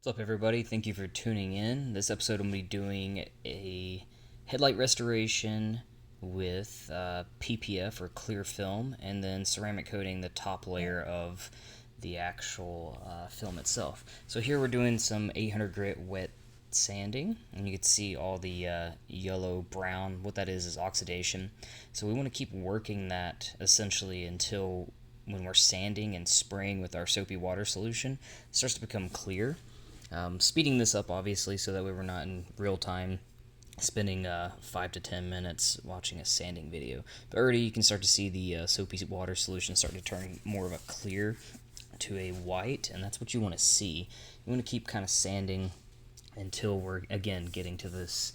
What's up, everybody? Thank you for tuning in. This episode, I'm going to be doing a headlight restoration with PPF or clear film, and then ceramic coating the top layer of the actual film itself. So here we're doing some 800 grit wet sanding, and you can see all the yellow brown. What that is oxidation. So we want to keep working that essentially until when we're sanding and spraying with our soapy water solution, it starts to become clear. Speeding this up, obviously, so that way we're not in real time spending 5 to 10 minutes watching a sanding video. But already you can start to see the soapy water solution start to turn more of a clear to a white, and that's what you want to see. You want to keep kind of sanding until we're, again, getting to this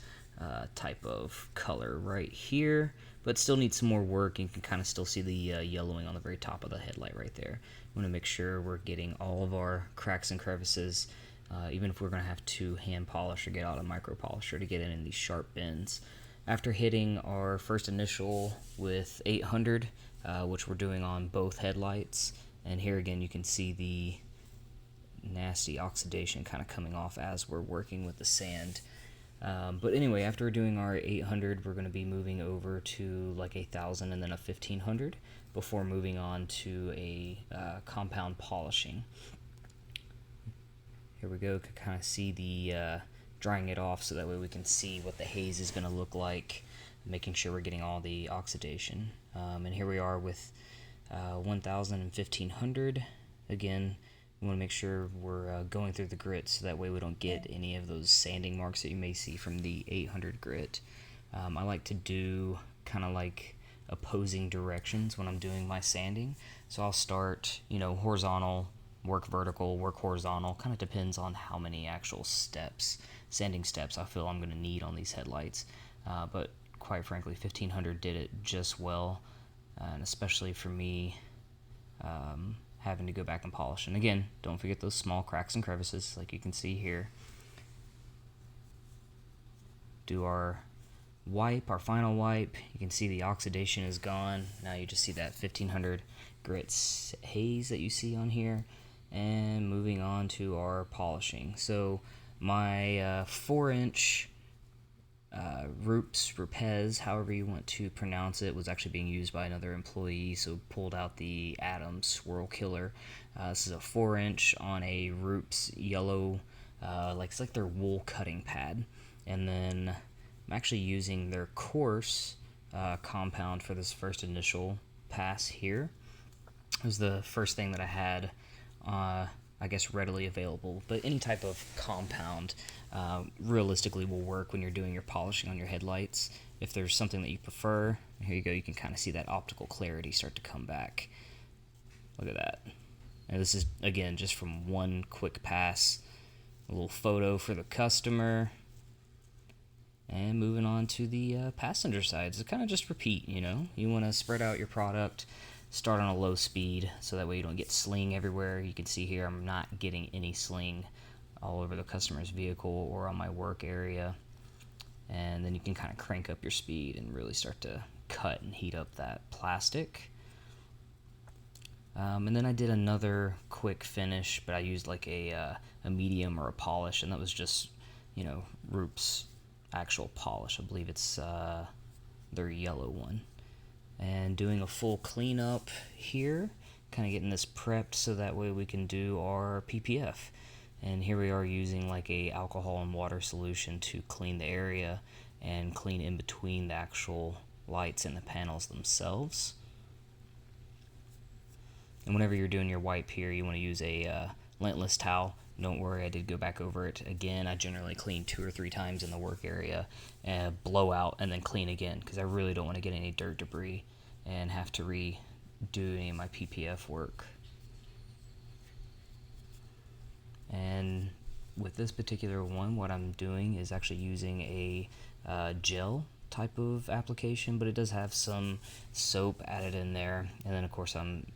type of color right here, but still needs some more work. You can kind of still see the yellowing on the very top of the headlight right there. We want to make sure we're getting all of our cracks and crevices, even if we're going to have to hand polish or get out a micro polisher to get in these sharp bends. After hitting our first initial with 800, which we're doing on both headlights, and here again you can see the nasty oxidation kind of coming off as we're working with the sand. But anyway, after we're doing our 800, we're going to be moving over to like 1000 and then a 1500 before moving on to a compound polishing. Here we go, can kind of see the drying it off so that way we can see what the haze is going to look like, making sure we're getting all the oxidation. And here we are with 1000 and 1500. Again, we want to make sure we're going through the grit so that way we don't get any of those sanding marks that you may see from the 800 grit. I like to do kind of like opposing directions when I'm doing my sanding. So I'll start, horizontal, work vertical, work horizontal. Kind of depends on how many actual sanding steps I feel I'm going to need on these headlights. But quite frankly, 1500 did it just well, and especially for me having to go back and polish. And again, don't forget those small cracks and crevices like you can see here. Do our wipe, our final wipe. You can see the oxidation is gone. Now you just see that 1500 grit haze that you see on here. And moving on to our polishing. So my 4-inch Rupes, however you want to pronounce it, was actually being used by another employee, so pulled out the Atom Swirl Killer. This is a 4-inch on a Rupes yellow, it's like their wool cutting pad. And then I'm actually using their coarse compound for this first initial pass here. It was the first thing that I had readily available, but any type of compound realistically will work when you're doing your polishing on your headlights. If there's something that you prefer, here you go, you can kind of see that optical clarity start to come back. Look at that. And this is, again, just from one quick pass, a little photo for the customer. And moving on to the passenger side, so kind of just repeat, you want to spread out your product, start on a low speed so that way you don't get sling everywhere. You can see here I'm not getting any sling all over the customer's vehicle or on my work area. And then you can kind of crank up your speed and really start to cut and heat up that plastic. And then I did another quick finish, but I used like a medium or a polish, and that was just, Rupes actual polish. I believe it's their yellow one. And doing a full cleanup here, kind of getting this prepped so that way we can do our PPF. And here we are using like a alcohol and water solution to clean the area and clean in between the actual lights and the panels themselves. And whenever you're doing your wipe here, you want to use a lintless towel. Don't worry, I did go back over it again. I generally clean 2 or 3 times in the work area, and blow out and then clean again, because I really don't want to get any dirt debris and have to redo any of my PPF work. And with this particular one, what I'm doing is actually using a gel type of application, but it does have some soap added in there. And then of course I'm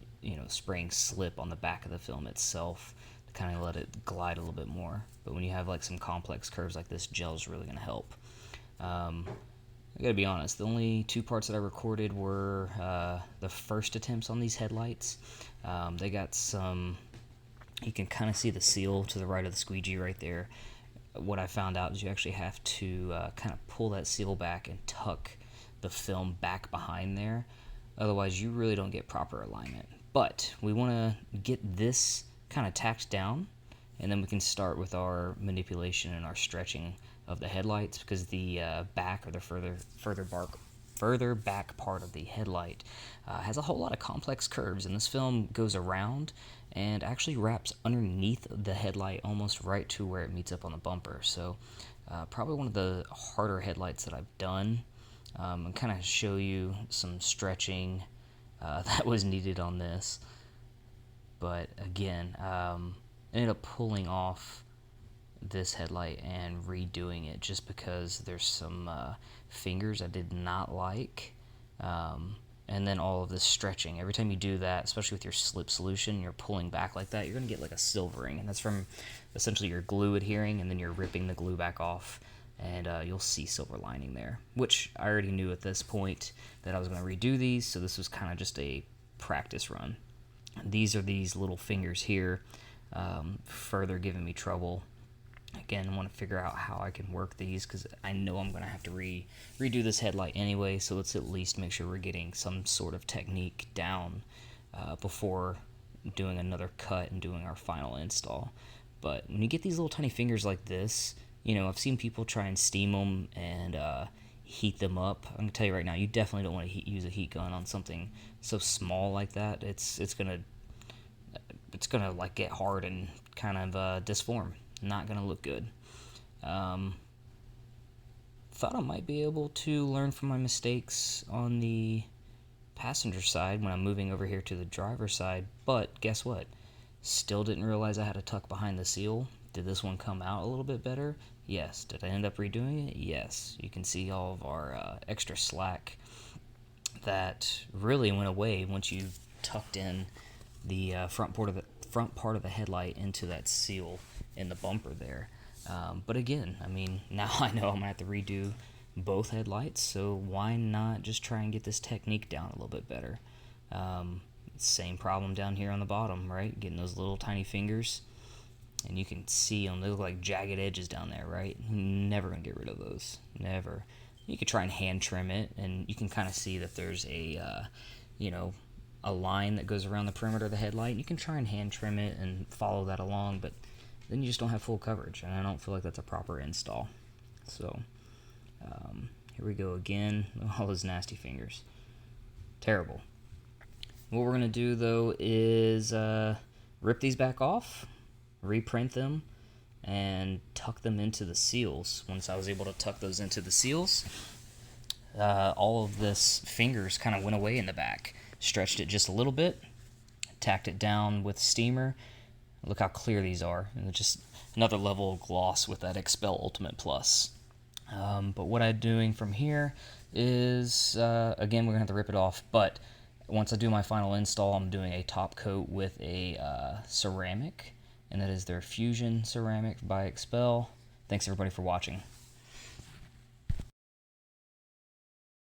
spraying slip on the back of the film itself, kind of let it glide a little bit more. But when you have like some complex curves like this, gel is really going to help. I gotta be honest, the only 2 parts that I recorded were the first attempts on these headlights. They got some You can kind of see the seal to the right of the squeegee right there. What I found out is you actually have to kind of pull that seal back and tuck the film back behind there. Otherwise, you really don't get proper alignment. But we want to get this kind of tacked down, and then we can start with our manipulation and our stretching of the headlights, because the back, or the further back part of the headlight has a whole lot of complex curves, and this film goes around and actually wraps underneath the headlight almost right to where it meets up on the bumper. So probably one of the harder headlights that I've done, and kind of show you some stretching that was needed on this. But again, ended up pulling off this headlight and redoing it just because there's some fingers I did not like. And then all of this stretching. Every time you do that, especially with your slip solution, you're pulling back like that, you're going to get like a silvering. And that's from essentially your glue adhering, and then you're ripping the glue back off, and you'll see silver lining there, which I already knew at this point that I was going to redo these, so this was kind of just a practice run. These are these little fingers here, further giving me trouble. Again, I want to figure out how I can work these, because I know I'm going to have to redo this headlight anyway, so let's at least make sure we're getting some sort of technique down before doing another cut and doing our final install. But when you get these little tiny fingers like this, you know, I've seen people try and steam them and heat them up. I'm going to tell you right now, you definitely don't want to use a heat gun on something so small like that. It's gonna like get hard and kind of disform. Not gonna look good. Thought I might be able to learn from my mistakes on the passenger side when I'm moving over here to the driver's side, but guess what? Still didn't realize I had to tuck behind the seal. Did this one come out a little bit better? Yes. Did I end up redoing it? Yes. You can see all of our extra slack that really went away once you tucked in the front part of the headlight into that seal in the bumper there. But again, I mean, now I know I'm gonna have to redo both headlights, so why not just try and get this technique down a little bit better? Same problem down here on the bottom, right? Getting those little tiny fingers, and you can see them, they look like jagged edges down there, right? Never gonna get rid of those, never. You could try and hand trim it, and you can kind of see that there's a a line that goes around the perimeter of the headlight. You can try and hand trim it and follow that along, but then you just don't have full coverage, and I don't feel like that's a proper install. So here we go again. All those nasty fingers, terrible. What we're gonna do though is rip these back off, reprint them, and tuck them into the seals. Once I was able to tuck those into the seals, all of this fingers kind of went away in the back. Stretched it just a little bit, tacked it down with steamer. Look how clear these are, and just another level of gloss with that Xpel Ultimate Plus. But what I'm doing from here is, again, we're going to have to rip it off, but once I do my final install, I'm doing a top coat with a ceramic, and that is their Fusion Ceramic by Xpel. Thanks everybody for watching.